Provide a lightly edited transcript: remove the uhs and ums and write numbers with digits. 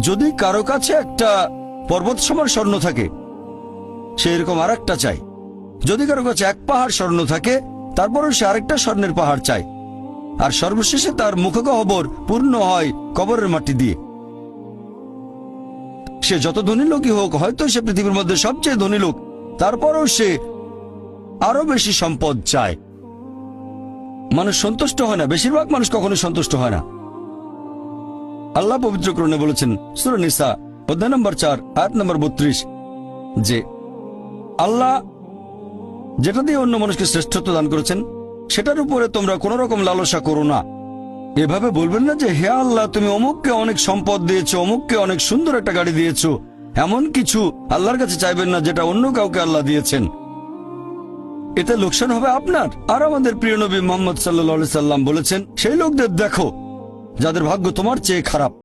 যদি কারো কাছে একটা পর্বত সমান স্বর্ণ থাকে, সে এরকম আর একটা চায়। যদি কারো কাছে এক পাহাড় স্বর্ণ থাকে, তারপরও সে আরেকটা স্বর্ণের পাহাড় চায়। আর সর্বশেষে তার মুখগহ্বর পূর্ণ হয় কবরের মাটি দিয়ে। সে যত ধনী লোকই হোক, হয়তো সে পৃথিবীর মধ্যে সবচেয়ে ধনী লোক, তারপরও সে আরো বেশি সম্পদ চায়। মানুষ সন্তুষ্ট হয় না, বেশিরভাগ মানুষ কখনো সন্তুষ্ট হয় না। আল্লাহ পবিত্র কোরআনে বলেছেন সূরা নিসা অধ্যায় নম্বর 4 আয়াত নম্বর 32 যে আল্লাহ যেটা দিয়ে অন্য মানুষকে শ্রেষ্ঠত্ব দান করেছেন সেটার উপরে তোমরা কোন রকম লালসা করো না। এভাবে বলবেন না যে হে আল্লাহ, তুমি অমুককে অনেক সম্পদ দিয়েছো, অমুককে অনেক সুন্দর একটা গাড়ি দিয়েছো। এমন কিছু আল্লাহর কাছে চাইবেন না যেটা অন্য কাউকে আল্লাহ দিয়েছেন। এতে লোকসান হবে আপনার। আর আমাদের প্রিয় নবী মুহাম্মদ সাল্লাল্লাহু আলাইহি সাল্লাম বলেছেন, সেই লোকদের দেখো যাদের ভাগ্য তোমার চেয়ে খারাপ।